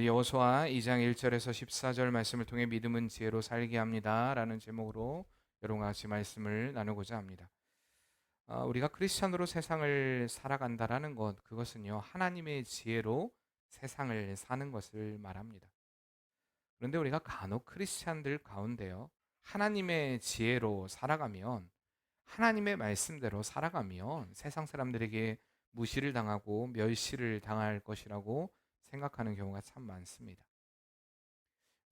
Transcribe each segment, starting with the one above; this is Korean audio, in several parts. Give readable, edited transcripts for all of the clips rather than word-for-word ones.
우리 여호수아 2장 1절에서 14절 말씀을 통해 믿음은 지혜로 살게 합니다 라는 제목으로 여러분과 같이 말씀을 나누고자 합니다. 우리가 크리스천으로 세상을 살아간다라는 것, 그것은요 하나님의 지혜로 세상을 사는 것을 말합니다. 그런데 우리가 간혹 크리스천들 가운데요 하나님의 지혜로 살아가면, 하나님의 말씀대로 살아가면 세상 사람들에게 무시를 당하고 멸시를 당할 것이라고 생각하는 경우가 참 많습니다.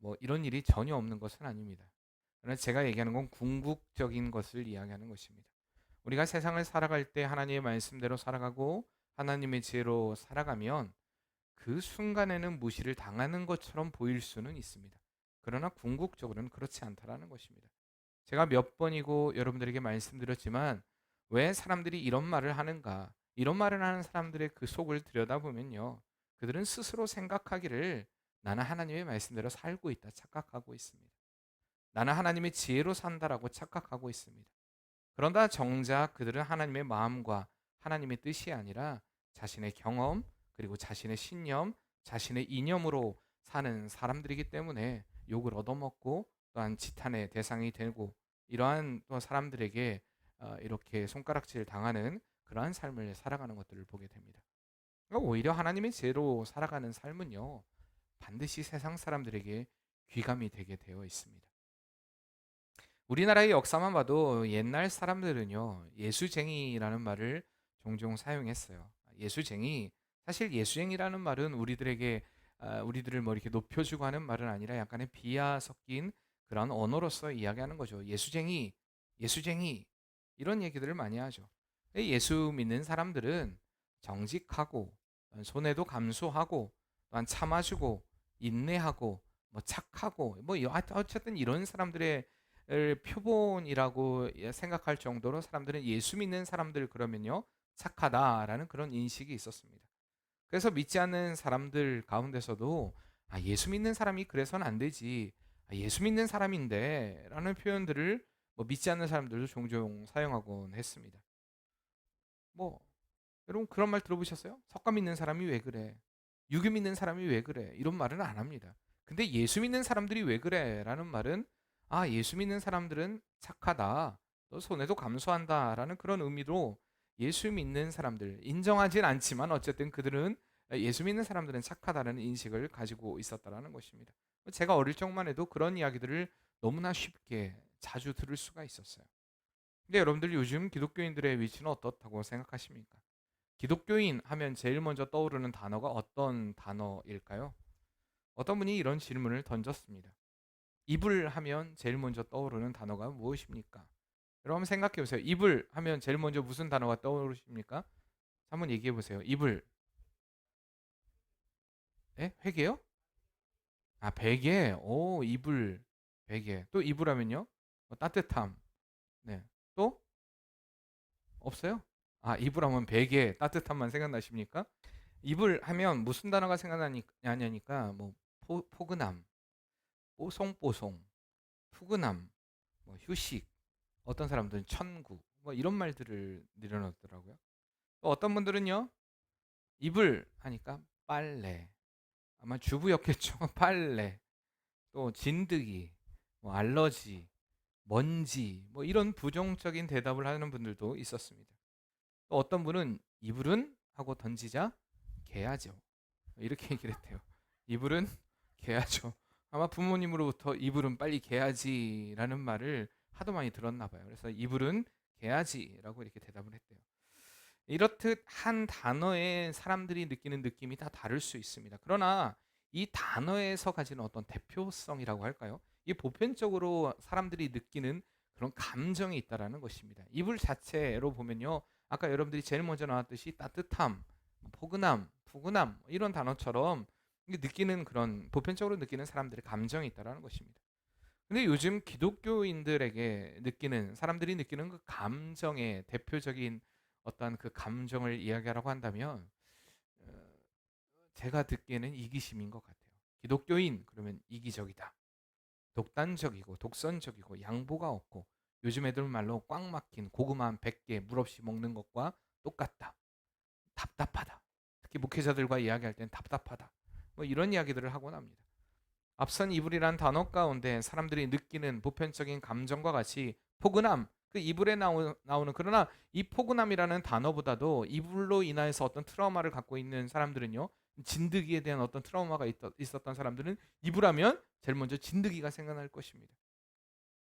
뭐 이런 일이 전혀 없는 것은 아닙니다. 그러나 제가 얘기하는 건 궁극적인 것을 이야기하는 것입니다. 우리가 세상을 살아갈 때 하나님의 말씀대로 살아가고 하나님의 지혜로 살아가면 그 순간에는 무시를 당하는 것처럼 보일 수는 있습니다. 그러나 궁극적으로는 그렇지 않다라는 것입니다. 제가 몇 번이고 여러분들에게 말씀드렸지만, 왜 사람들이 이런 말을 하는가? 이런 말을 하는 사람들의 그 속을 들여다보면요, 그들은 스스로 생각하기를 나는 하나님의 말씀대로 살고 있다 착각하고 있습니다. 나는 하나님의 지혜로 산다라고 착각하고 있습니다. 그러나 정작 그들은 하나님의 마음과 하나님의 뜻이 아니라 자신의 경험, 그리고 자신의 신념, 자신의 이념으로 사는 사람들이기 때문에 욕을 얻어먹고 또한 지탄의 대상이 되고, 이러한 또 사람들에게 이렇게 손가락질 당하는 그러한 삶을 살아가는 것들을 보게 됩니다. 그러니까 오히려 하나님의 지혜로 살아가는 삶은요, 반드시 세상 사람들에게 귀감이 되게 되어 있습니다. 우리나라의 역사만 봐도 옛날 사람들은요, 예수쟁이라는 말을 종종 사용했어요. 예수쟁이, 사실 예수쟁이라는 말은 우리들에게 우리들을 뭐 이렇게 높여주고 하는 말은 아니라 약간의 비하 섞인 그런 언어로서 이야기하는 거죠. 예수쟁이, 예수쟁이, 이런 얘기들을 많이 하죠. 예수 믿는 사람들은 정직하고 손해도 감수하고 또한 참아주고 인내하고 뭐 착하고 뭐 어쨌든 이런 사람들의 표본이라고 생각할 정도로 사람들은 예수 믿는 사람들 그러면요 착하다라는 그런 인식이 있었습니다. 그래서 믿지 않는 사람들 가운데서도 예수 믿는 사람이 그래서는 안 되지, 예수 믿는 사람인데 라는 표현들을 뭐 믿지 않는 사람들도 종종 사용하곤 했습니다. 뭐 여러분 그런 말 들어보셨어요? 석가 믿는 사람이 왜 그래? 유교 믿는 사람이 왜 그래? 이런 말은 안 합니다. 근데 예수 믿는 사람들이 왜 그래? 라는 말은 예수 믿는 사람들은 착하다, 또 손해도 감수한다 라는 그런 의미로 예수 믿는 사람들, 인정하진 않지만 어쨌든 그들은 예수 믿는 사람들은 착하다는 인식을 가지고 있었다라는 것입니다. 제가 어릴 적만 해도 그런 이야기들을 너무나 쉽게 자주 들을 수가 있었어요. 근데 여러분들 요즘 기독교인들의 위치는 어떻다고 생각하십니까? 기독교인 하면 제일 먼저 떠오르는 단어가 어떤 단어일까요? 어떤 분이 이런 질문을 던졌습니다. 이불 하면 제일 먼저 떠오르는 단어가 무엇입니까? 여러분 생각해 보세요. 이불 하면 제일 먼저 무슨 단어가 떠오르십니까? 한번 얘기해 보세요. 이불. 예? 회개요? 베개. 오, 이불. 베개. 또 이불 하면요? 따뜻함. 네. 또 없어요? 이불 하면 베개, 따뜻함만 생각나십니까? 이불 하면 무슨 단어가 생각나냐니까 뭐 포근함, 뽀송뽀송, 푸근함, 뭐 휴식, 어떤 사람들은 천국, 뭐 이런 말들을 늘어놓더라고요. 또 어떤 분들은요, 이불 하니까 빨래, 아마 주부였겠죠. 빨래, 또 진드기, 뭐 알러지, 먼지, 뭐 이런 부정적인 대답을 하는 분들도 있었습니다. 또 어떤 분은 이불은 하고 던지자 개야죠, 이렇게 얘기를 했대요. 이불은 개야죠. 아마 부모님으로부터 이불은 빨리 개야지라는 말을 하도 많이 들었나 봐요. 그래서 이불은 개야지라고 이렇게 대답을 했대요. 이렇듯 한 단어에 사람들이 느끼는 느낌이 다 다를 수 있습니다. 그러나 이 단어에서 가지는 어떤 대표성이라고 할까요? 이 보편적으로 사람들이 느끼는 그런 감정이 있다라는 것입니다. 이불 자체로 보면요, 아까 여러분들이 제일 먼저 나왔듯이 따뜻함, 포근함, 푸근함 이런 단어처럼 느끼는 그런 보편적으로 느끼는 사람들의 감정이 있다라는 것입니다. 근데 요즘 기독교인들에게 느끼는 사람들이 느끼는 그 감정의 대표적인 어떤 그 감정을 이야기하라고 한다면 어, 제가 듣기에는 이기심인 것 같아요. 기독교인 그러면 이기적이다, 독단적이고 독선적이고 양보가 없고 요즘 애들 말로 꽉 막힌 고구마 한 100개 물 없이 먹는 것과 똑같다, 답답하다. 특히 목회자들과 이야기할 땐 답답하다. 뭐 이런 이야기들을 하곤 합니다. 앞선 이불이란 단어 가운데 사람들이 느끼는 보편적인 감정과 같이 포근함, 그 이불에 나오는, 그러나 이 포근함이라는 단어보다도 이불로 인해서 어떤 트라우마를 갖고 있는 사람들은요, 진드기에 대한 어떤 트라우마가 있었던 사람들은 이불하면 제일 먼저 진드기가 생각날 것입니다.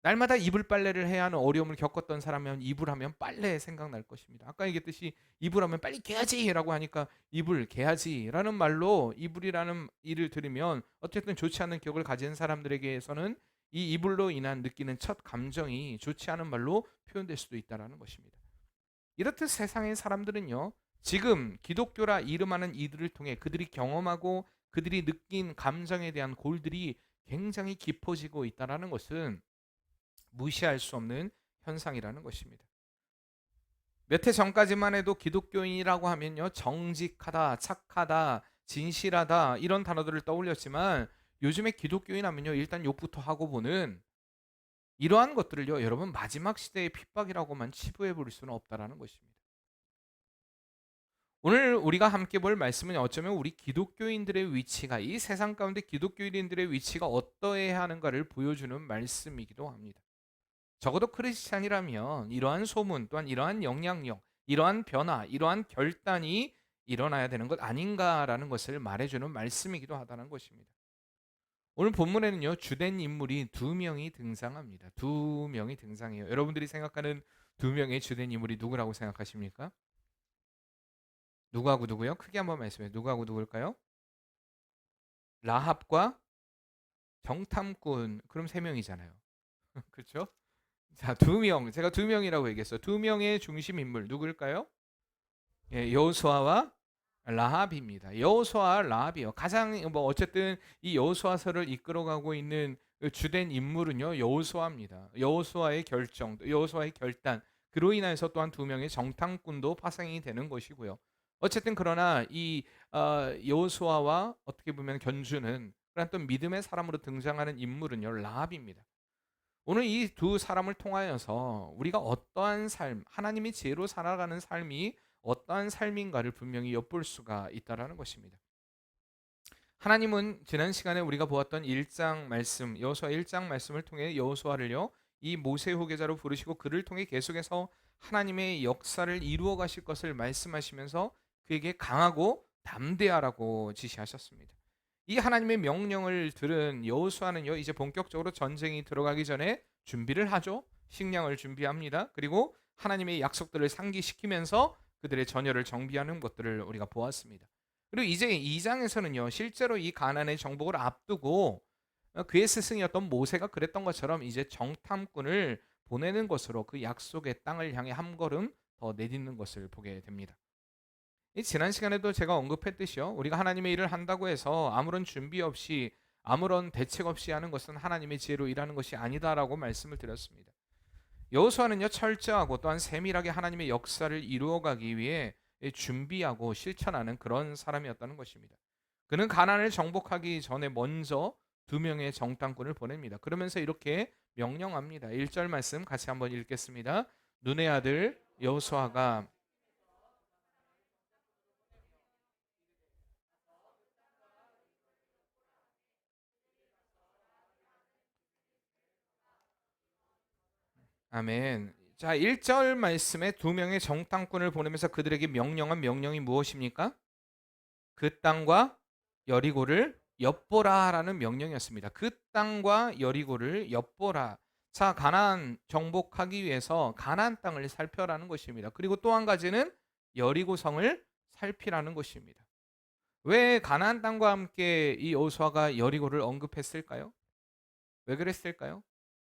날마다 이불 빨래를 해야 하는 어려움을 겪었던 사람이면 이불하면 빨래 생각날 것입니다. 아까 얘기했듯이 이불하면 빨리 개야지라고 하니까 이불 개야지라는 말로 이불이라는 일을 들으면 어쨌든 좋지 않은 기억을 가진 사람들에게서는 이 이불로 인한 느끼는 첫 감정이 좋지 않은 말로 표현될 수도 있다는 것입니다. 이렇듯 세상의 사람들은요, 지금 기독교라 이름하는 이들을 통해 그들이 경험하고 그들이 느낀 감정에 대한 골들이 굉장히 깊어지고 있다는 것은 무시할 수 없는 현상이라는 것입니다. 몇 해 전까지만 해도 기독교인이라고 하면요, 정직하다, 착하다, 진실하다 이런 단어들을 떠올렸지만 요즘에 기독교인 하면요, 일단 욕부터 하고 보는 이러한 것들을요, 여러분 마지막 시대의 핍박이라고만 치부해 볼 수는 없다라는 것입니다. 오늘 우리가 함께 볼 말씀은 어쩌면 우리 기독교인들의 위치가, 이 세상 가운데 기독교인들의 위치가 어떠해야 하는가를 보여주는 말씀이기도 합니다. 적어도 크리스찬이라면 이러한 소문 또한 이러한 영향력, 이러한 변화, 이러한 결단이 일어나야 되는 것 아닌가라는 것을 말해주는 말씀이기도 하다는 것입니다. 오늘 본문에는요, 주된 인물이 두 명이 등장합니다. 두 명이 등장해요. 여러분들이 생각하는 두 명의 주된 인물이 누구라고 생각하십니까? 누구하고 누구요? 크게 한번 말씀해요. 누구하고 누구일까요? 라합과 정탐꾼. 그럼 세 명이잖아요. 그렇죠? 자, 두 명. 제가 두 명이라고 얘기했어요. 두 명의 중심 인물 누구일까요? 예, 여호수아와 라합입니다. 여호수아 라합이요. 가장 뭐 어쨌든 이 여호수아서를 이끌어가고 있는 그 주된 인물은요, 여호수아입니다. 여호수아의 결정, 여호수아의 결단. 그로 인해서 또한 두 명의 정탐꾼도 파생이 되는 것이고요. 어쨌든 그러나 이 여호수아와 어떻게 보면 견주는 그런 또 믿음의 사람으로 등장하는 인물은요, 라합입니다. 오늘 이 두 사람을 통하여서 우리가 어떠한 삶, 하나님의 지혜로 살아가는 삶이 어떠한 삶인가를 분명히 엿볼 수가 있다라는 것입니다. 하나님은 지난 시간에 우리가 보았던 1장 말씀, 여호수아 1장 말씀을 통해 여호수아를요, 이 모세 후계자로 부르시고 그를 통해 계속해서 하나님의 역사를 이루어 가실 것을 말씀하시면서 그에게 강하고 담대하라고 지시하셨습니다. 이 하나님의 명령을 들은 여호수아는요, 이제 본격적으로 전쟁이 들어가기 전에 준비를 하죠. 식량을 준비합니다. 그리고 하나님의 약속들을 상기시키면서 그들의 전열을 정비하는 것들을 우리가 보았습니다. 그리고 이제 2장에서는요, 실제로 이 가나안의 정복을 앞두고 그의 스승이었던 모세가 그랬던 것처럼 이제 정탐꾼을 보내는 것으로 그 약속의 땅을 향해 한 걸음 더 내딛는 것을 보게 됩니다. 이 지난 시간에도 제가 언급했듯이요, 우리가 하나님의 일을 한다고 해서 아무런 준비 없이 아무런 대책 없이 하는 것은 하나님의 지혜로 일하는 것이 아니다라고 말씀을 드렸습니다. 여호수아는요, 철저하고 또한 세밀하게 하나님의 역사를 이루어가기 위해 준비하고 실천하는 그런 사람이었다는 것입니다. 그는 가나안을 정복하기 전에 먼저 두 명의 정탐꾼을 보냅니다. 그러면서 이렇게 명령합니다. 1절 말씀 같이 한번 읽겠습니다. 눈의 아들 여호수아가, 아멘. 자, 1절 말씀에 두 명의 정탐꾼을 보내면서 그들에게 명령한 명령이 무엇입니까? 그 땅과 여리고를 엿보라라는 명령이었습니다. 그 땅과 여리고를 엿보라. 자, 가나안 정복하기 위해서 가나안 땅을 살펴라는 것입니다. 그리고 또 한 가지는 여리고 성을 살피라는 것입니다. 왜 가나안 땅과 함께 이 여호수아가 여리고를 언급했을까요? 왜 그랬을까요?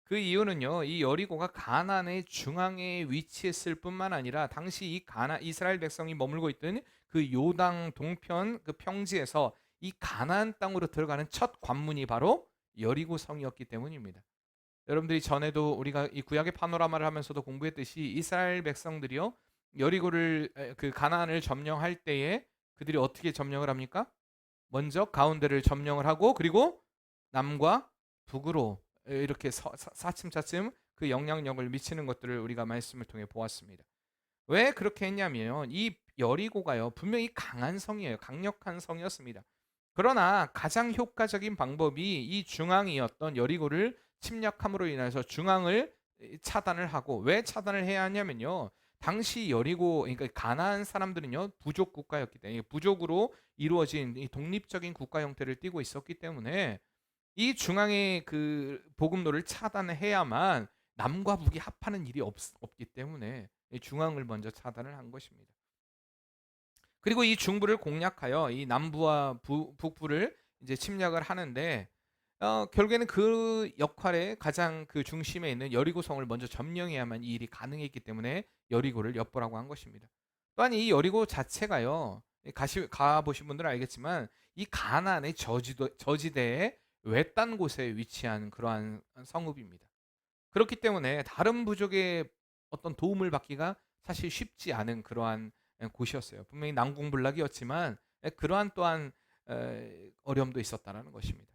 그 이유는요, 이 여리고가 가나안의 중앙에 위치했을 뿐만 아니라 당시 이 이스라엘 백성이 머물고 있던 그 요당 동편 그 평지에서 이 가나안 땅으로 들어가는 첫 관문이 바로 여리고 성이었기 때문입니다. 여러분들이 전에도 우리가 이 구약의 파노라마를 하면서도 공부했듯이 이스라엘 백성들이요, 여리고를 그 가나안을 점령할 때에 그들이 어떻게 점령을 합니까? 먼저 가운데를 점령을 하고 그리고 남과 북으로 이렇게 차츰차츰 그 영향력을 미치는 것들을 우리가 말씀을 통해 보았습니다. 왜 그렇게 했냐면 이 여리고가요, 분명히 강한 성이에요. 강력한 성이었습니다. 그러나 가장 효과적인 방법이 이 중앙이었던 여리고를 침략함으로 인해서 중앙을 차단을 하고, 왜 차단을 해야 하냐면요. 당시 여리고, 그러니까 가나안 사람들은요 부족 국가였기 때문에, 부족으로 이루어진 이 독립적인 국가 형태를 띠고 있었기 때문에 이 중앙의 그 보급로를 차단해야만 남과 북이 합하는 일이 없기 때문에 이 중앙을 먼저 차단을 한 것입니다. 그리고 이 중부를 공략하여 이 남부와 북부를 이제 침략을 하는데, 결국에는 그 역할의 가장 그 중심에 있는 여리고성을 먼저 점령해야만 이 일이 가능했기 때문에 여리고를 엿보라고 한 것입니다. 또한 이 여리고 자체가요, 가 보신 분들은 알겠지만 이 가나안의 저지대의 외딴 곳에 위치한 그러한 성읍입니다. 그렇기 때문에 다른 부족의 어떤 도움을 받기가 사실 쉽지 않은 그러한 곳이었어요. 분명히 난공불락이었지만 그러한 또한 어려움도 있었다라는 것입니다.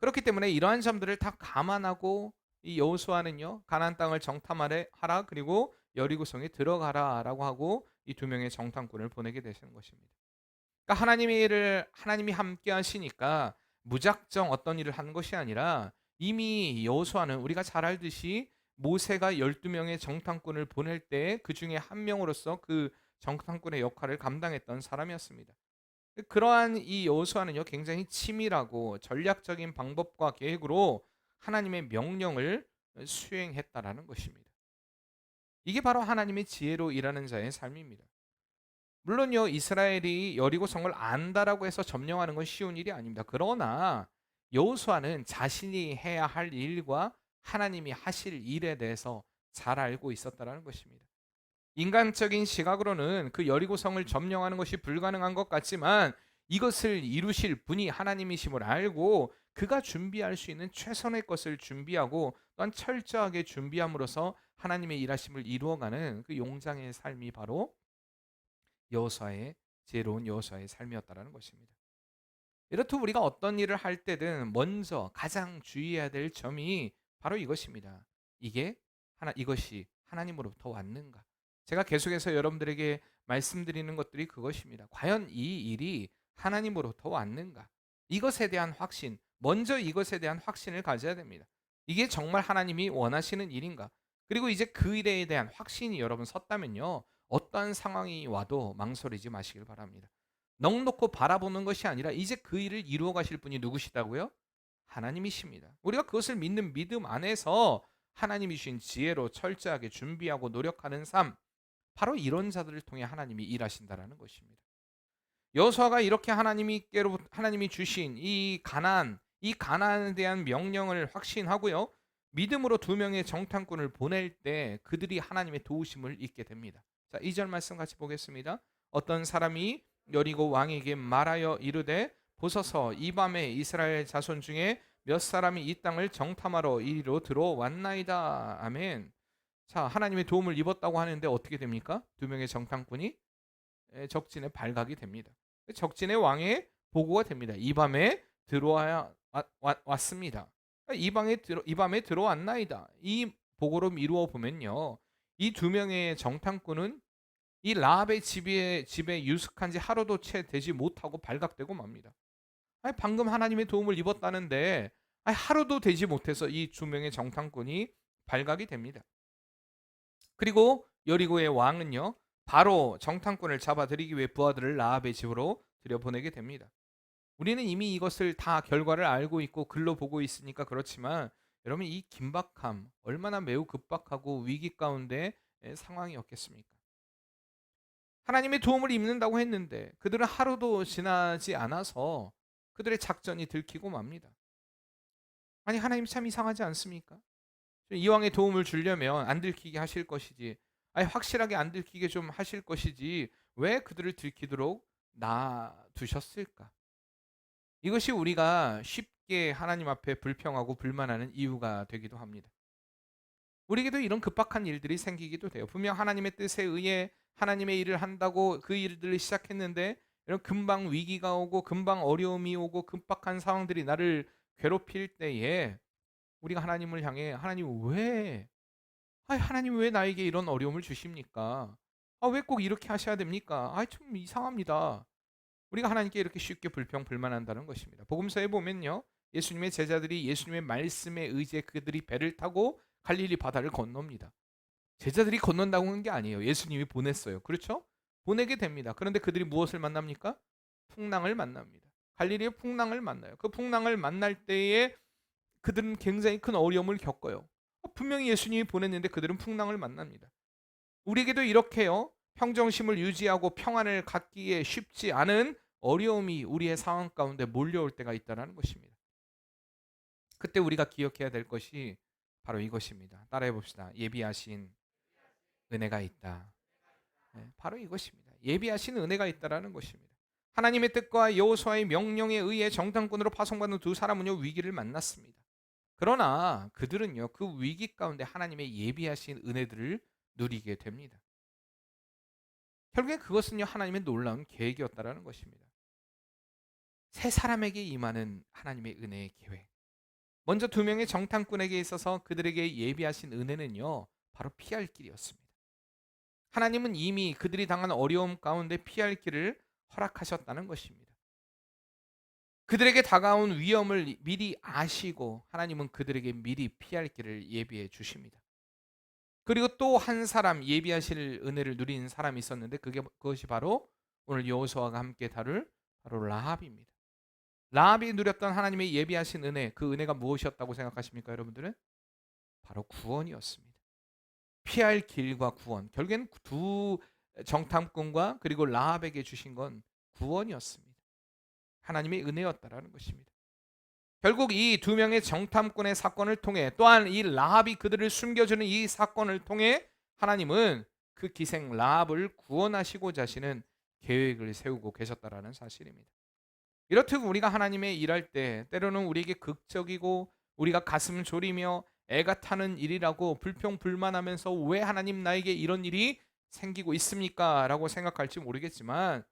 그렇기 때문에 이러한 점들을 다 감안하고 이 여호수아는요 가나안 땅을 정탐하라, 그리고 여리고성에 들어가라라고 하고 이 두 명의 정탐꾼을 보내게 되시는 것입니다. 그러니까 하나님이 함께 하시니까 무작정 어떤 일을 하는 것이 아니라, 이미 여호수아는 우리가 잘 알듯이 모세가 12명의 정탐꾼을 보낼 때 그 중에 한 명으로서 그 정탐꾼의 역할을 감당했던 사람이었습니다. 그러한 이 여호수아는요 굉장히 치밀하고 전략적인 방법과 계획으로 하나님의 명령을 수행했다라는 것입니다. 이게 바로 하나님의 지혜로 일하는 자의 삶입니다. 물론요 이스라엘이 여리고성을 안다라고 해서 점령하는 건 쉬운 일이 아닙니다. 그러나 여호수아는 자신이 해야 할 일과 하나님이 하실 일에 대해서 잘 알고 있었다라는 것입니다. 인간적인 시각으로는 그 여리고성을 점령하는 것이 불가능한 것 같지만, 이것을 이루실 분이 하나님이심을 알고 그가 준비할 수 있는 최선의 것을 준비하고 또한 철저하게 준비함으로써 하나님의 일하심을 이루어가는 그 용장의 삶이 바로 여호수아의 지혜로운 여호수아의 삶이었다라는 것입니다. 이렇듯 우리가 어떤 일을 할 때든 먼저 가장 주의해야 될 점이 바로 이것입니다. 이것이 하나님으로부터 왔는가? 제가 계속해서 여러분들에게 말씀드리는 것들이 그것입니다. 과연 이 일이 하나님으로부터 왔는가? 이것에 대한 확신, 먼저 이것에 대한 확신을 가져야 됩니다. 이게 정말 하나님이 원하시는 일인가? 그리고 이제 그 일에 대한 확신이 여러분 섰다면요, 어떠한 상황이 와도 망설이지 마시길 바랍니다. 넋놓고 바라보는 것이 아니라 이제 그 일을 이루어 가실 분이 누구시다고요? 하나님이십니다. 우리가 그것을 믿는 믿음 안에서 하나님이 주신 지혜로 철저하게 준비하고 노력하는 삶, 바로 이런 자들을 통해 하나님이 일하신다라는 것입니다. 여호수아가 이렇게 하나님이 주신 이 가나안에 대한 명령을 확신하고요, 믿음으로 두 명의 정탐꾼을 보낼 때 그들이 하나님의 도우심을 잊게 됩니다. 자, 2절 말씀 같이 보겠습니다. 어떤 사람이 여리고 왕에게 말하여 이르되, 보소서 이 밤에 이스라엘 자손 중에 몇 사람이 이 땅을 정탐하러 이리로 들어왔나이다. 아멘. 자, 하나님의 도움을 입었다고 하는데 어떻게 됩니까? 두 명의 정탐꾼이 적진에 발각이 됩니다. 적진의 왕의 보고가 됩니다. 이 밤에 왔습니다. 이 밤에 들어왔나이다. 이 보고로 미루어 보면요, 이 두 명의 정탐꾼은 이 라합의 집에 유숙한 지 하루도 채 되지 못하고 발각되고 맙니다. 아니, 방금 하나님의 도움을 입었다는데 하루도 되지 못해서 이 두 명의 정탐꾼이 발각이 됩니다. 그리고 여리고의 왕은요 바로 정탐꾼을 잡아들이기 위해 부하들을 라합의 집으로 들여보내게 됩니다. 우리는 이미 이것을 다 결과를 알고 있고 글로 보고 있으니까 그렇지만, 여러분 이 긴박함 얼마나 매우 급박하고 위기 가운데 상황이었겠습니까? 하나님의 도움을 입는다고 했는데 그들은 하루도 지나지 않아서 그들의 작전이 들키고 맙니다. 아니, 하나님 참 이상하지 않습니까? 이왕의 도움을 주려면 안 들키게 하실 것이지, 아니 확실하게 안 들키게 좀 하실 것이지 왜 그들을 들키도록 놔두셨을까? 이것이 우리가 쉽게 하나님 앞에 불평하고 불만하는 이유가 되기도 합니다. 우리에게도 이런 급박한 일들이 생기기도 돼요. 분명 하나님의 뜻에 의해 하나님의 일을 한다고 그 일들을 시작했는데, 이런 금방 위기가 오고 금방 어려움이 오고 급박한 상황들이 나를 괴롭힐 때에 우리가 하나님을 향해 하나님 왜 나에게 이런 어려움을 주십니까? 왜 꼭 이렇게 하셔야 됩니까? 좀 이상합니다. 우리가 하나님께 이렇게 쉽게 불평불만한다는 것입니다. 복음서에 보면요, 예수님의 제자들이 예수님의 말씀에 의지해 그들이 배를 타고 갈릴리 바다를 건넙니다. 제자들이 건넌다고 한 게 아니에요. 예수님이 보냈어요. 그렇죠? 보내게 됩니다. 그런데 그들이 무엇을 만납니까? 풍랑을 만납니다. 갈릴리의 풍랑을 만나요. 그 풍랑을 만날 때에 그들은 굉장히 큰 어려움을 겪어요. 분명히 예수님이 보냈는데 그들은 풍랑을 만납니다. 우리에게도 이렇게요, 평정심을 유지하고 평안을 갖기에 쉽지 않은 어려움이 우리의 상황 가운데 몰려올 때가 있다는 것입니다. 그때 우리가 기억해야 될 것이 바로 이것입니다. 따라해 봅시다. 예비하신 은혜가 있다. 네, 바로 이것입니다. 예비하신 은혜가 있다라는 것입니다. 하나님의 뜻과 여호수아의 명령에 의해 정탐꾼으로 파송받은 두 사람은요, 위기를 만났습니다. 그러나 그들은요, 그 위기 가운데 하나님의 예비하신 은혜들을 누리게 됩니다. 결국에 그것은요, 하나님의 놀라운 계획이었다라는 것입니다. 세 사람에게 임하는 하나님의 은혜의 계획. 먼저 두 명의 정탐꾼에게 있어서 그들에게 예비하신 은혜는요, 바로 피할 길이었습니다. 하나님은 이미 그들이 당한 어려움 가운데 피할 길을 허락하셨다는 것입니다. 그들에게 다가온 위험을 미리 아시고 하나님은 그들에게 미리 피할 길을 예비해 주십니다. 그리고 또 한 사람, 예비하실 은혜를 누린 사람이 있었는데 그것이 바로 오늘 여호수아가 함께 다룰 바로 라합입니다. 라합이 누렸던 하나님의 예비하신 은혜, 그 은혜가 무엇이었다고 생각하십니까, 여러분들은? 바로 구원이었습니다. 피할 길과 구원. 결국엔 두 정탐꾼과 그리고 라합에게 주신 건 구원이었습니다. 하나님의 은혜였다라는 것입니다. 결국 이 두 명의 정탐꾼의 사건을 통해, 또한 이 라합이 그들을 숨겨주는 이 사건을 통해 하나님은 그 기생 라합을 구원하시고자 하시는 계획을 세우고 계셨다라는 사실입니다. 이렇듯 우리가 하나님의 일할 때 때로는 우리에게 극적이고 우리가 가슴 졸이며 애가 타는 일이라고 불평불만하면서 왜 하나님 나에게 이런 일이 생기고 있습니까? 라고 생각할지 모르겠지만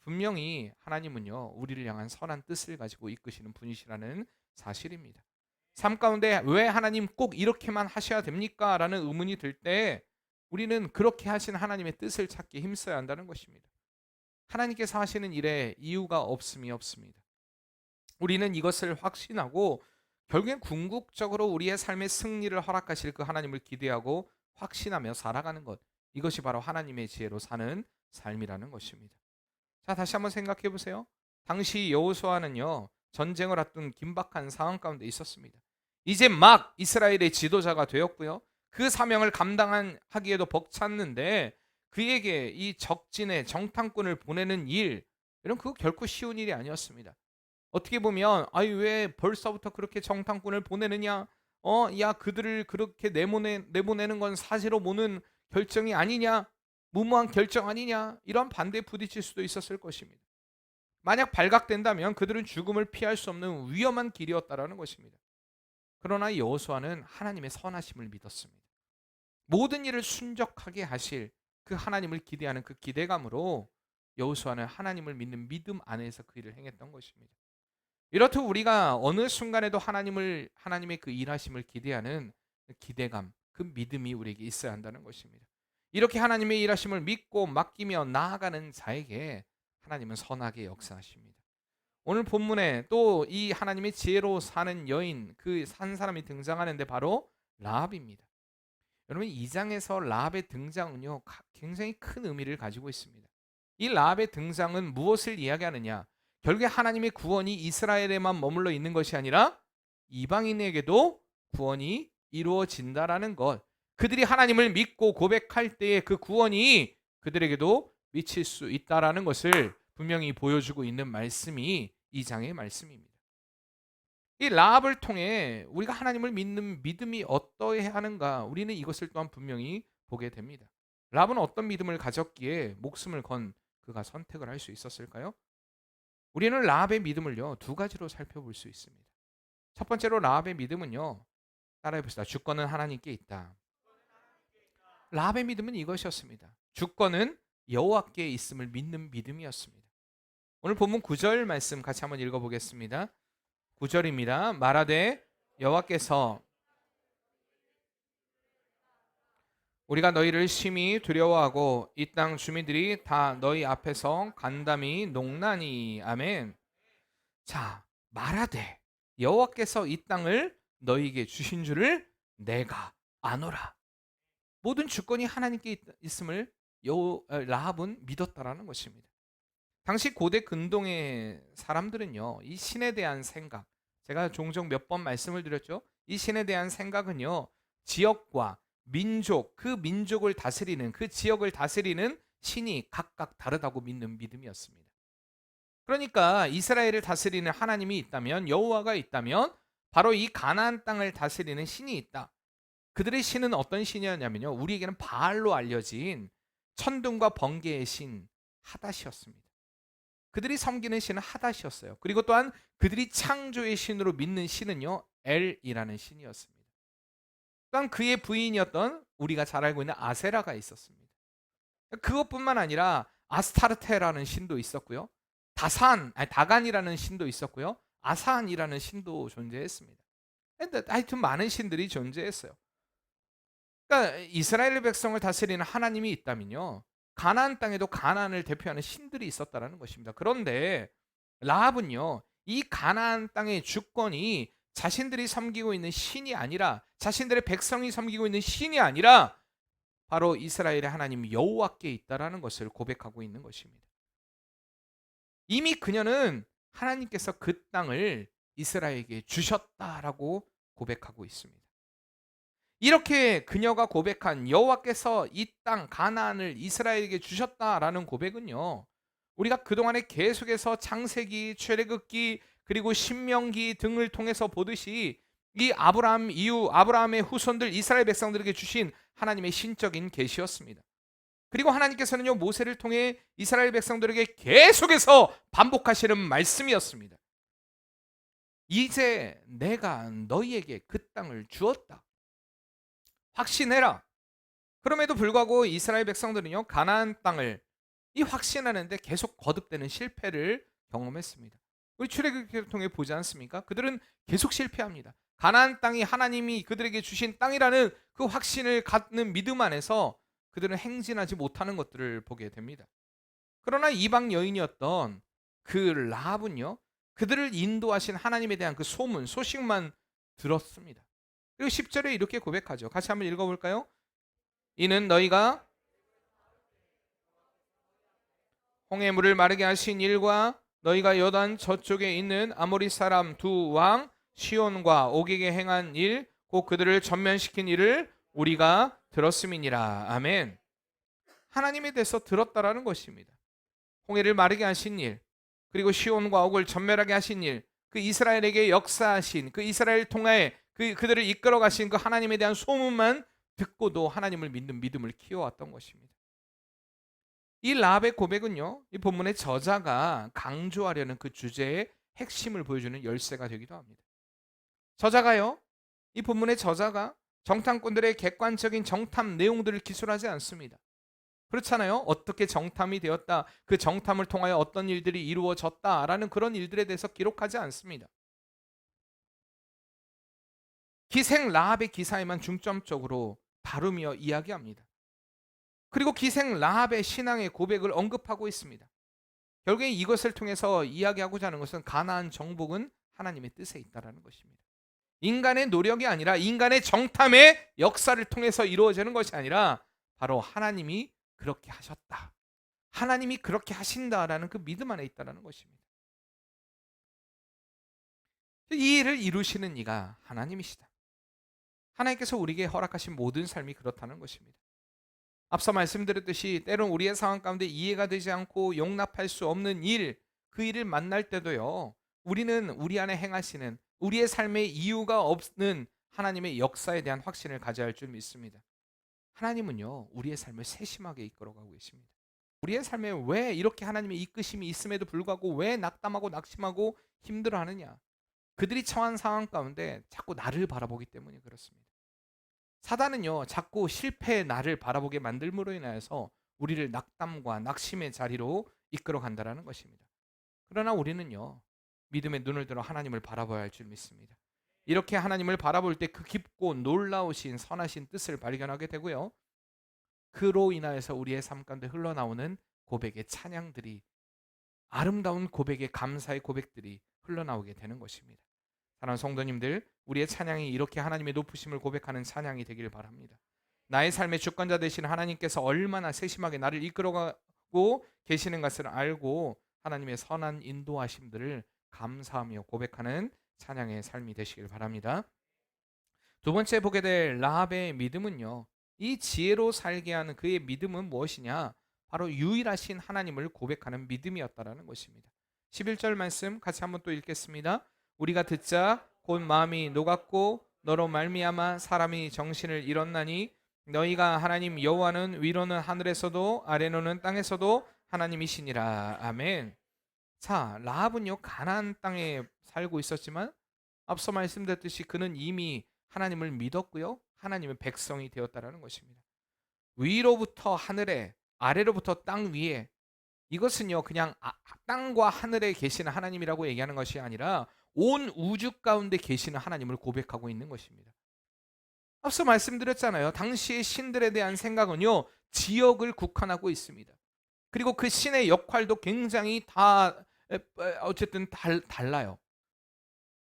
분명히 하나님은요, 우리를 향한 선한 뜻을 가지고 이끄시는 분이시라는 사실입니다. 삶 가운데 왜 하나님 꼭 이렇게만 하셔야 됩니까? 라는 의문이 들 때 우리는 그렇게 하신 하나님의 뜻을 찾기 힘써야 한다는 것입니다. 하나님께서 하시는 일에 이유가 없음이 없습니다. 우리는 이것을 확신하고 결국엔 궁극적으로 우리의 삶의 승리를 허락하실 그 하나님을 기대하고 확신하며 살아가는 것, 이것이 바로 하나님의 지혜로 사는 삶이라는 것입니다. 자, 다시 한번 생각해 보세요. 당시 여호수아는요, 전쟁을 앞둔 긴박한 상황 가운데 있었습니다. 이제 막 이스라엘의 지도자가 되었고요, 그 사명을 감당하기에도 벅찼는데 그에게 이 적진에 정탐꾼을 보내는 일, 이런 그거 결코 쉬운 일이 아니었습니다. 어떻게 보면 아이 왜 벌써부터 그렇게 정탐꾼을 보내느냐? 야 그들을 그렇게 내보내는 건 사실로 보는 결정이 아니냐? 무모한 결정 아니냐? 이런 반대에 부딪힐 수도 있었을 것입니다. 만약 발각된다면 그들은 죽음을 피할 수 없는 위험한 길이었다라는 것입니다. 그러나 여호수아는 하나님의 선하심을 믿었습니다. 모든 일을 순적하게 하실 그 하나님을 기대하는 그 기대감으로 여호수아는 하나님을 믿는 믿음 안에서 그 일을 행했던 것입니다. 이렇듯 우리가 어느 순간에도 하나님의 그 일하심을 기대하는 그 기대감, 그 믿음이 우리에게 있어야 한다는 것입니다. 이렇게 하나님의 일하심을 믿고 맡기며 나아가는 자에게 하나님은 선하게 역사하십니다. 오늘 본문에 또 이 하나님의 지혜로 사는 여인, 그 한 사람이 등장하는데 바로 라합입니다. 여러분, 이 장에서 라합의 등장은요, 굉장히 큰 의미를 가지고 있습니다. 이 라합의 등장은 무엇을 이야기하느냐? 결국에 하나님의 구원이 이스라엘에만 머물러 있는 것이 아니라 이방인에게도 구원이 이루어진다라는 것. 그들이 하나님을 믿고 고백할 때에 그 구원이 그들에게도 미칠 수 있다라는 것을 분명히 보여주고 있는 말씀이 이 장의 말씀입니다. 이 라합을 통해 우리가 하나님을 믿는 믿음이 어떠해야 하는가, 우리는 이것을 또한 분명히 보게 됩니다. 라합은 어떤 믿음을 가졌기에 목숨을 건 그가 선택을 할 수 있었을까요? 우리는 라합의 믿음을요, 두 가지로 살펴볼 수 있습니다. 첫 번째로 라합의 믿음은요, 따라해 봅시다. 주권은 하나님께 있다. 라합의 믿음은 이것이었습니다. 주권은 여호와께 있음을 믿는 믿음이었습니다. 오늘 본문 9절 말씀 같이 한번 읽어보겠습니다. 9절입니다. 말하되 여호와께서 우리가 너희를 심히 두려워하고 이 땅 주민들이 다 너희 앞에서 간담이 농나니. 아멘. 자, 말하되 여호와께서 이 땅을 너희에게 주신 줄을 내가 아노라. 모든 주권이 하나님께 있음을 라합은 믿었다라는 것입니다. 당시 고대 근동의 사람들은요, 이 신에 대한 생각, 제가 종종 몇 번 말씀을 드렸죠. 이 신에 대한 생각은요, 지역과 민족, 그 민족을 다스리는, 그 지역을 다스리는 신이 각각 다르다고 믿는 믿음이었습니다. 그러니까 이스라엘을 다스리는 하나님이 있다면, 여호와가 있다면 바로 이 가나안 땅을 다스리는 신이 있다. 그들의 신은 어떤 신이었냐면요, 우리에게는 바알로 알려진 천둥과 번개의 신 하닷이었습니다. 그들이 섬기는 신은 하닷이었어요. 그리고 또한 그들이 창조의 신으로 믿는 신은요, 엘이라는 신이었습니다. 또한 그의 부인이었던 우리가 잘 알고 있는 아세라가 있었습니다. 그것뿐만 아니라 아스타르테라는 신도 있었고요. 다간이라는 신도 있었고요. 아산이라는 신도 존재했습니다. 근데 하여튼 많은 신들이 존재했어요. 그러니까 이스라엘 백성을 다스리는 하나님이 있다면요, 가나안 땅에도 가나안을 대표하는 신들이 있었다라는 것입니다. 그런데 라합은요, 이 가나안 땅의 주권이 자신들이 섬기고 있는 신이 아니라, 자신들의 백성이 섬기고 있는 신이 아니라 바로 이스라엘의 하나님 여호와께 있다라는 것을 고백하고 있는 것입니다. 이미 그녀는 하나님께서 그 땅을 이스라엘에게 주셨다라고 고백하고 있습니다. 이렇게 그녀가 고백한 여호와께서 이 땅 가나안을 이스라엘에게 주셨다라는 고백은요, 우리가 그동안에 계속해서 창세기, 출애굽기, 그리고 신명기 등을 통해서 보듯이 이 아브라함 이후 아브라함의 후손들 이스라엘 백성들에게 주신 하나님의 신적인 계시였습니다. 그리고 하나님께서는요, 모세를 통해 이스라엘 백성들에게 계속해서 반복하시는 말씀이었습니다. 이제 내가 너희에게 그 땅을 주었다. 확신해라. 그럼에도 불구하고 이스라엘 백성들은요, 가나안 땅을 이 확신하는데 계속 거듭되는 실패를 경험했습니다. 우리 출애굽기를 통해 보지 않습니까? 그들은 계속 실패합니다. 가나안 땅이 하나님이 그들에게 주신 땅이라는 그 확신을 갖는 믿음 안에서 그들은 행진하지 못하는 것들을 보게 됩니다. 그러나 이방 여인이었던 그 라합은요, 그들을 인도하신 하나님에 대한 그 소식만 들었습니다. 그리고 10절에 이렇게 고백하죠. 같이 한번 읽어볼까요? 이는 너희가 홍해 물을 마르게 하신 일과 너희가 요단 저쪽에 있는 아모리 사람 두 왕 시온과 옥에게 행한 일, 곧 그들을 전면시킨 일을 우리가 들었음이니라. 아멘. 하나님에 대해서 들었다라는 것입니다. 홍해를 마르게 하신 일, 그리고 시온과 옥을 전멸하게 하신 일, 그 이스라엘에게 역사하신, 그 이스라엘 통하에 그들을 이끌어 가신 그 하나님에 대한 소문만 듣고도 하나님을 믿는 믿음을 키워왔던 것입니다. 이 라합의 고백은요, 이 본문의 저자가 강조하려는 그 주제의 핵심을 보여주는 열쇠가 되기도 합니다. 저자가요, 이 본문의 저자가 정탐꾼들의 객관적인 정탐 내용들을 기술하지 않습니다. 그렇잖아요. 어떻게 정탐이 되었다, 그 정탐을 통하여 어떤 일들이 이루어졌다라는 그런 일들에 대해서 기록하지 않습니다. 기생 라합의 기사에만 중점적으로 다루며 이야기합니다. 그리고 기생 라합의 신앙의 고백을 언급하고 있습니다. 결국에 이것을 통해서 이야기하고자 하는 것은 가나안 정복은 하나님의 뜻에 있다는 것입니다. 인간의 노력이 아니라 인간의 정탐의 역사를 통해서 이루어지는 것이 아니라 바로 하나님이 그렇게 하셨다, 하나님이 그렇게 하신다라는 그 믿음 안에 있다는 것입니다. 이 일을 이루시는 이가 하나님이시다. 하나님께서 우리에게 허락하신 모든 삶이 그렇다는 것입니다. 앞서 말씀드렸듯이 때론 우리의 상황 가운데 이해가 되지 않고 용납할 수 없는 일, 그 일을 만날 때도요, 우리는 우리 안에 행하시는, 우리의 삶에 이유가 없는 하나님의 역사에 대한 확신을 가져야 할 줄 믿습니다. 하나님은요, 우리의 삶을 세심하게 이끌어가고 계십니다. 우리의 삶에 왜 이렇게 하나님의 이끄심이 있음에도 불구하고 왜 낙담하고 낙심하고 힘들어하느냐? 그들이 처한 상황 가운데 자꾸 나를 바라보기 때문에 그렇습니다. 사단은요, 자꾸 실패의 나를 바라보게 만들므로 인하여서 우리를 낙담과 낙심의 자리로 이끌어 간다는 것입니다. 그러나 우리는요, 믿음의 눈을 들어 하나님을 바라봐야 할 줄 믿습니다. 이렇게 하나님을 바라볼 때 그 깊고 놀라우신 선하신 뜻을 발견하게 되고요, 그로 인하여서 우리의 삶 가운데 흘러나오는 고백의 찬양들이, 아름다운 고백의 감사의 고백들이 흘러나오게 되는 것입니다. 사랑하는 성도님들, 우리의 찬양이 이렇게 하나님의 높으심을 고백하는 찬양이 되기를 바랍니다. 나의 삶의 주권자 되신 하나님께서 얼마나 세심하게 나를 이끌어가고 계시는 것을 알고 하나님의 선한 인도하심들을 감사하며 고백하는 찬양의 삶이 되시길 바랍니다. 두 번째 보게 될 라합의 믿음은요, 이 지혜로 살게 하는 그의 믿음은 무엇이냐? 바로 유일하신 하나님을 고백하는 믿음이었다라는 것입니다. 11절 말씀 같이 한번 또 읽겠습니다. 우리가 듣자 곧 마음이 녹았고 너로 말미암아 사람이 정신을 잃었나니 너희가 하나님 여호와는 위로는 하늘에서도 아래로는 땅에서도 하나님이시니라. 아멘. 자, 라합은요 가나안 땅에 살고 있었지만 앞서 말씀드렸듯이 그는 이미 하나님을 믿었고요, 하나님의 백성이 되었다라는 것입니다. 위로부터 하늘에, 아래로부터 땅 위에, 이것은요 그냥 땅과 하늘에 계시는 하나님이라고 얘기하는 것이 아니라 온 우주 가운데 계시는 하나님을 고백하고 있는 것입니다. 앞서 말씀드렸잖아요. 당시의 신들에 대한 생각은요 지역을 국한하고 있습니다. 그리고 그 신의 역할도 굉장히 다 어쨌든 달라요.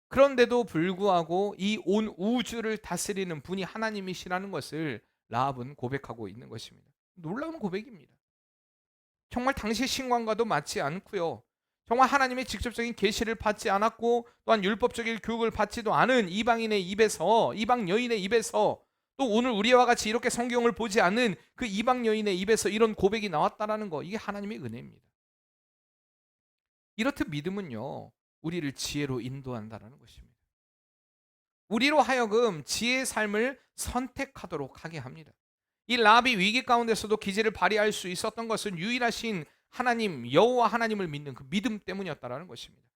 그런데도 불구하고 이 온 우주를 다스리는 분이 하나님이시라는 것을 라합은 고백하고 있는 것입니다. 놀라운 고백입니다. 정말 당시 신관과도 맞지 않고요, 정말 하나님의 직접적인 계시를 받지 않았고 또한 율법적인 교육을 받지도 않은 이방인의 입에서, 이방 여인의 입에서, 또 오늘 우리와 같이 이렇게 성경을 보지 않는 그 이방 여인의 입에서 이런 고백이 나왔다라는 거, 이게 하나님의 은혜입니다. 이렇듯 믿음은요 우리를 지혜로 인도한다라는 것입니다. 우리로 하여금 지혜의 삶을 선택하도록 하게 합니다. 이 라합이 위기 가운데서도 기지를 발휘할 수 있었던 것은 유일하신 하나님 여호와 하나님을 믿는 그 믿음 때문이었다라는 것입니다.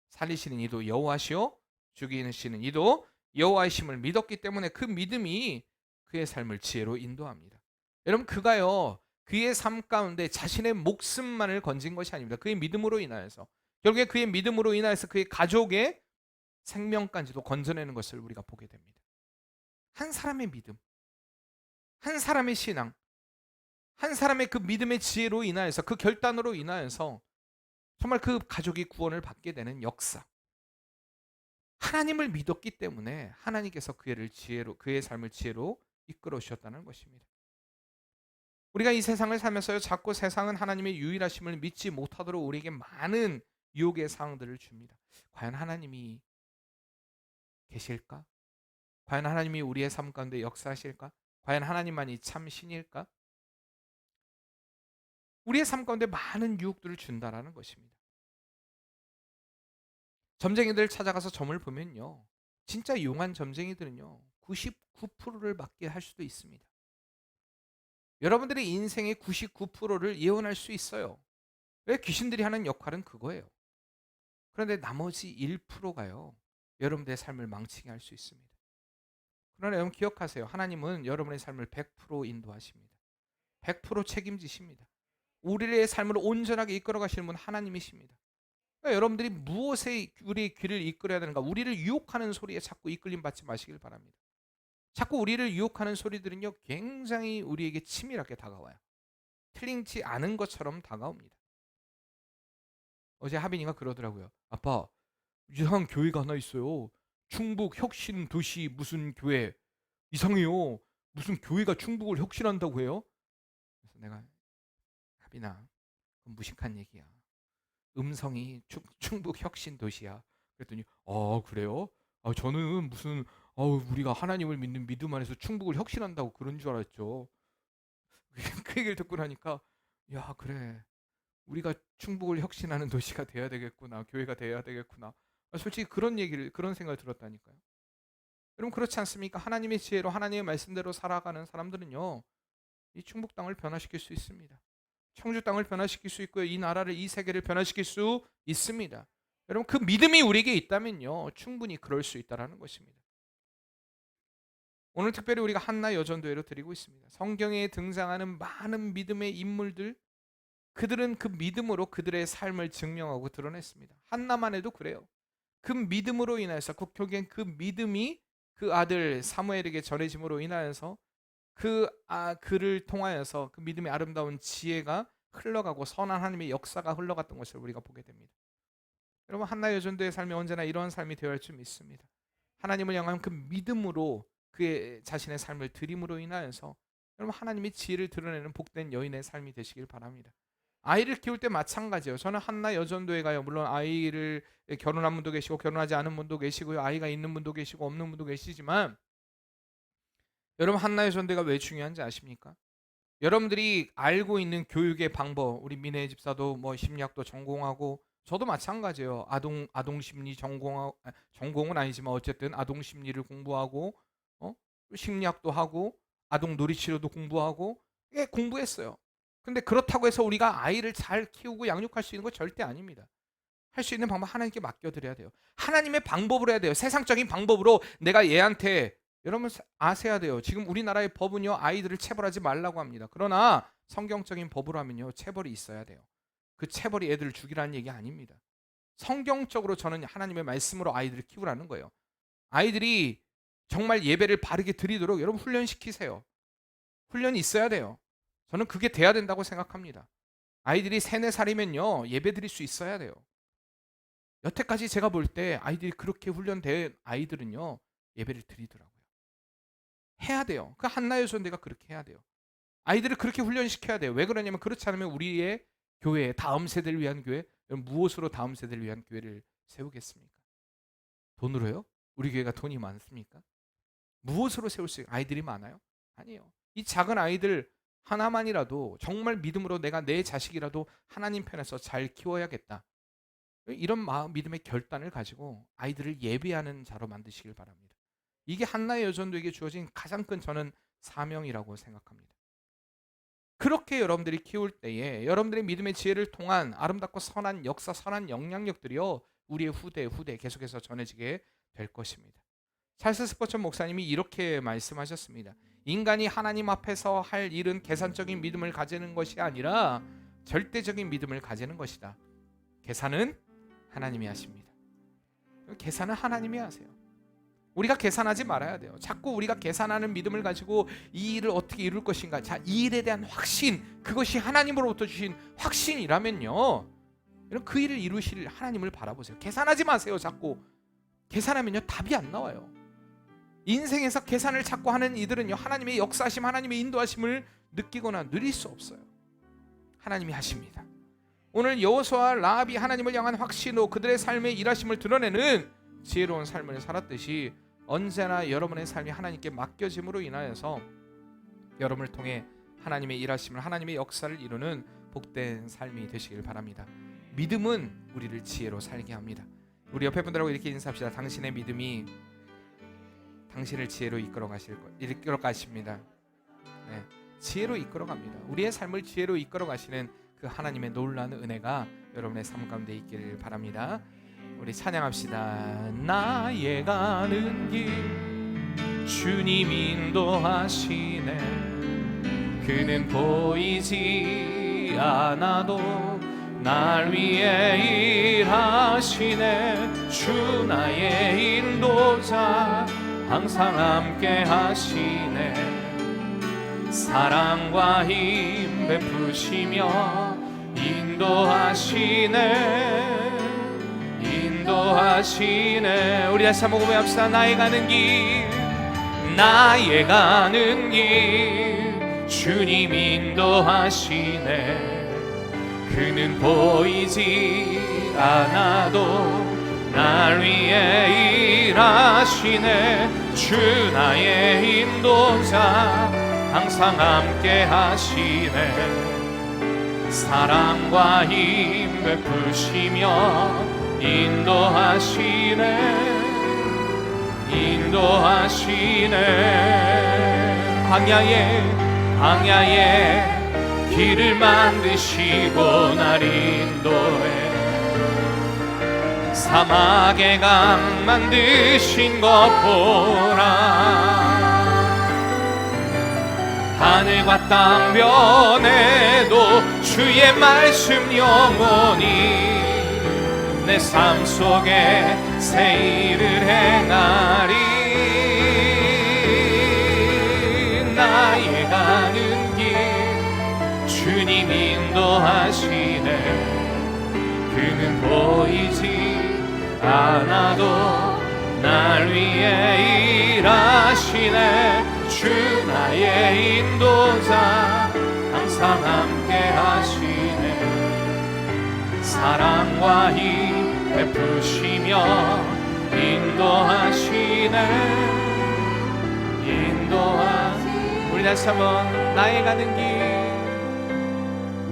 살리시는 이도 여호와시요 죽이시는 이도 여호와이심을 믿었기 때문에 그 믿음이 그의 삶을 지혜로 인도합니다. 여러분, 그가요 그의 삶 가운데 자신의 목숨만을 건진 것이 아닙니다. 그의 믿음으로 인하여서, 결국에 그의 믿음으로 인하여서 그의 가족의 생명까지도 건져내는 것을 우리가 보게 됩니다. 한 사람의 믿음, 한 사람의 신앙, 한 사람의 그 믿음의 지혜로 인하여서, 그 결단으로 인하여서 정말 그 가족이 구원을 받게 되는 역사. 하나님을 믿었기 때문에 하나님께서 그의 삶을 지혜로 이끌어 주셨다는 것입니다. 우리가 이 세상을 살면서 자꾸 세상은 하나님의 유일하심을 믿지 못하도록 우리에게 많은 유혹의 사항들을 줍니다. 과연 하나님이 계실까? 과연 하나님이 우리의 삶 가운데 역사하실까? 과연 하나님만이 참 신일까? 우리의 삶 가운데 많은 유혹들을 준다라는 것입니다. 점쟁이들 찾아가서 점을 보면요, 진짜 용한 점쟁이들은요 99%를 맞게 할 수도 있습니다. 여러분들의 인생의 99%를 예언할 수 있어요. 왜? 귀신들이 하는 역할은 그거예요. 그런데 나머지 1%가요 여러분들의 삶을 망치게 할 수 있습니다. 그러나 여러분 기억하세요. 하나님은 여러분의 삶을 100% 인도하십니다. 100% 책임지십니다. 우리의 삶을 온전하게 이끌어 가시는 분 하나님이십니다. 그러니까 여러분들이 무엇에 우리의 귀를 이끌어야 되는가, 우리를 유혹하는 소리에 자꾸 이끌림 받지 마시길 바랍니다. 자꾸 우리를 유혹하는 소리들은요 굉장히 우리에게 치밀하게 다가와요. 틀리지 않은 것처럼 다가옵니다. 어제 하빈이가 그러더라고요. 아빠, 이상한 교회가 하나 있어요. 충북 혁신 도시 무슨 교회, 이상해요. 무슨 교회가 충북을 혁신한다고 해요? 그래서 내가, 하빈아, 그건 무식한 얘기야. 음성이 충북 혁신 도시야. 그랬더니 그래요? 저는 무슨 우리가 하나님을 믿는 믿음 안에서 충북을 혁신한다고 그런 줄 알았죠. 그 얘기를 듣고 나니까, 야 그래, 우리가 충북을 혁신하는 도시가 돼야 되겠구나, 교회가 돼야 되겠구나. 솔직히 그런 생각을 들었다니까요. 여러분 그렇지 않습니까? 하나님의 지혜로 하나님의 말씀대로 살아가는 사람들은요 이 충북 땅을 변화시킬 수 있습니다. 청주 땅을 변화시킬 수 있고요, 이 나라를, 이 세계를 변화시킬 수 있습니다. 여러분 그 믿음이 우리에게 있다면요 충분히 그럴 수 있다는 것입니다. 오늘 특별히 우리가 한나 여전도회로 드리고 있습니다. 성경에 등장하는 많은 믿음의 인물들, 그들은 그 믿음으로 그들의 삶을 증명하고 드러냈습니다. 한나만 해도 그래요. 그 믿음으로 인해서 결국엔 그 믿음이 그 아들 사무엘에게 전해짐으로 인하여서 그를 통하여서 그 믿음의 아름다운 지혜가 흘러가고 선한 하나님의 역사가 흘러갔던 것을 우리가 보게 됩니다. 여러분, 한나 여전도의 삶이 언제나 이런 삶이 되어야 할 줄 믿습니다. 하나님을 향한 그 믿음으로 그의 자신의 삶을 드림으로 인하여서 여러분 하나님의 지혜를 드러내는 복된 여인의 삶이 되시길 바랍니다. 아이를 키울 때 마찬가지예요. 저는 한나 여전도에 가요. 물론 아이를 결혼한 분도 계시고 결혼하지 않은 분도 계시고요. 아이가 있는 분도 계시고 없는 분도 계시지만 여러분 한나 여전도가 왜 중요한지 아십니까? 여러분들이 알고 있는 교육의 방법, 우리 민혜 집사도 뭐 심리학도 전공하고 저도 마찬가지예요. 아동 심리 전공은 아니지만 어쨌든 아동 심리를 공부하고 심리학도 하고 아동 놀이치료도 공부하고 공부했어요. 근데 그렇다고 해서 우리가 아이를 잘 키우고 양육할 수 있는 거 절대 아닙니다. 할 수 있는 방법 하나님께 맡겨드려야 돼요. 하나님의 방법으로 해야 돼요. 세상적인 방법으로 내가 얘한테, 여러분 아셔야 돼요. 지금 우리나라의 법은요 아이들을 체벌하지 말라고 합니다. 그러나 성경적인 법으로 하면요 체벌이 있어야 돼요. 그 체벌이 애들을 죽이라는 얘기 아닙니다. 성경적으로 저는 하나님의 말씀으로 아이들을 키우라는 거예요. 아이들이 정말 예배를 바르게 드리도록 여러분 훈련시키세요. 훈련이 있어야 돼요. 저는 그게 돼야 된다고 생각합니다. 아이들이 3, 4살이면요 예배 드릴 수 있어야 돼요. 여태까지 제가 볼 때 아이들이 그렇게 훈련된 아이들은요 예배를 드리더라고요. 해야 돼요. 그 한나 여전도가 그렇게 해야 돼요. 아이들을 그렇게 훈련시켜야 돼요. 왜 그러냐면 그렇지 않으면 우리의 교회, 다음 세대를 위한 교회, 무엇으로 다음 세대를 위한 교회를 세우겠습니까? 돈으로요? 우리 교회가 돈이 많습니까? 무엇으로 세울 수 있어요? 아이들이 많아요? 아니에요. 이 작은 아이들 하나만이라도 정말 믿음으로 내가 내 자식이라도 하나님 편에서 잘 키워야겠다. 이런 마음, 믿음의 결단을 가지고 아이들을 예배하는 자로 만드시길 바랍니다. 이게 한나의 여전도에게 주어진 가장 큰 저는 사명이라고 생각합니다. 그렇게 여러분들이 키울 때에 여러분들의 믿음의 지혜를 통한 아름답고 선한 역사, 선한 영향력들이요 우리의 후대에 계속해서 전해지게 될 것입니다. 찰스 스포천 목사님이 이렇게 말씀하셨습니다. 인간이 하나님 앞에서 할 일은 계산적인 믿음을 가지는 것이 아니라 절대적인 믿음을 가지는 것이다. 계산은 하나님이 하십니다. 계산은 하나님이 하세요. 우리가 계산하지 말아야 돼요. 자꾸 우리가 계산하는 믿음을 가지고 이 일을 어떻게 이룰 것인가, 자, 이 일에 대한 확신, 그것이 하나님으로부터 주신 확신이라면요 그 일을 이루실 하나님을 바라보세요. 계산하지 마세요. 자꾸 계산하면요 답이 안 나와요. 인생에서 계산을 자꾸 하는 이들은요 하나님의 역사하심, 하나님의 인도하심을 느끼거나 누릴 수 없어요. 하나님이 하십니다. 오늘 여호수아와 라합이 하나님을 향한 확신으로 그들의 삶의 일하심을 드러내는 지혜로운 삶을 살았듯이 언제나 여러분의 삶이 하나님께 맡겨짐으로 인하여서 여러분을 통해 하나님의 일하심을, 하나님의 역사를 이루는 복된 삶이 되시길 바랍니다. 믿음은 우리를 지혜로 살게 합니다. 우리 옆에 분들하고 이렇게 인사합시다. 당신의 믿음이 당신을 지혜로 이끌어 가십니다. 네, 지혜로 이끌어 갑니다. 우리의 삶을 지혜로 이끌어 가시는 그 하나님의 놀라운 은혜가 여러분의 삶 가운데 있기를 바랍니다. 우리 찬양합시다. 나의 가는 길 주님 인도하시네. 그는 보이지 않아도 날 위해 일하시네. 주 나의 인도자 항상 함께 하시네. 사랑과 힘 베푸시며 인도하시네. 우리 다시 한번 고백합시다. 나의 가는 길 주님 인도하시네. 그는 보이지 않아도 날 위해 일하시네. 주 나의 인도자 항상 함께 하시네. 사랑과 힘 베푸시며 인도하시네. 광야에 길을 만드시고 날 인도해. 사막에 강 만드신 것 보라. 하늘과 땅 변해도 주의 말씀 영원히 내 삶 속에 새 일을 행하리. 나의 인도하시네. 그는 보이지 않아도 날 위해 일하시네. 주 나의 인도자 항상 함께 하시네. 사랑과 힘 베푸시며 인도하시네. 우리 다시 한번 나의 가는 길,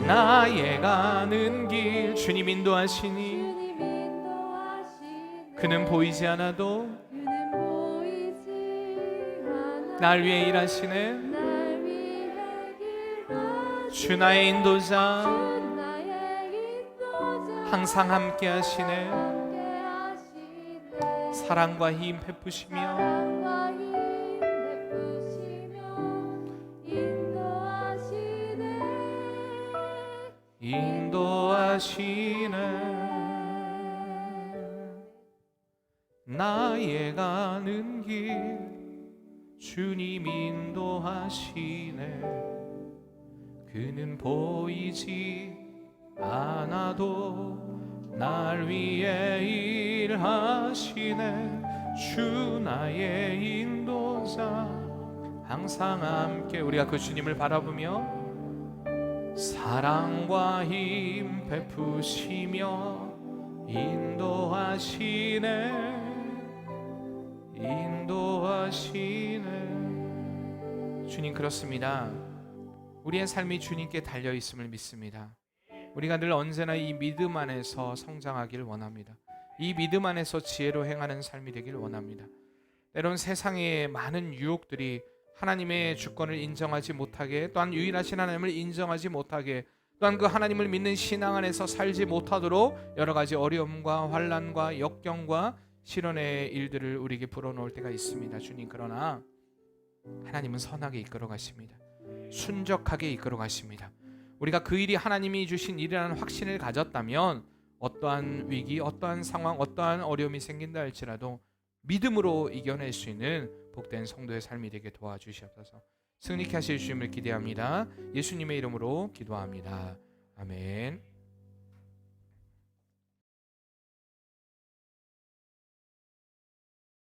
나의 가는 길 주님 인도하시니 그는 보이지 않아도 날 위해 일하시네. 주 나의 인도자 항상 함께 하시네. 사랑과 힘 베푸시며 인도하시네. 나의 가는 길 주님 인도하시네. 그는 보이지 않아도 날 위해 일하시네. 주 나의 인도자 항상 함께. 우리가 그 주님을 바라보며 사랑과 힘 베푸시며 인도하시네. 주님, 그렇습니다. 우리의 삶이 주님께 달려 있음을 믿습니다. 우리가 늘 언제나 이 믿음 안에서 성장하기를 원합니다. 이 믿음 안에서 지혜로 행하는 삶이 되길 원합니다. 때론 세상의 많은 유혹들이 하나님의 주권을 인정하지 못하게, 또한 유일하신 하나님을 인정하지 못하게, 또한 그 하나님을 믿는 신앙 안에서 살지 못하도록 여러 가지 어려움과 환난과 역경과 시련의 일들을 우리에게 불어넣을 때가 있습니다. 주님, 그러나 하나님은 선하게 이끌어 가십니다. 순적하게 이끌어 가십니다. 우리가 그 일이 하나님이 주신 일이라는 확신을 가졌다면 어떠한 위기, 어떠한 상황, 어떠한 어려움이 생긴다 할지라도 믿음으로 이겨낼 수 있는 복된 성도의 삶이 되게 도와주시옵소서. 승리케 하실 주님을 기대합니다. 예수님의 이름으로 기도합니다. 아멘.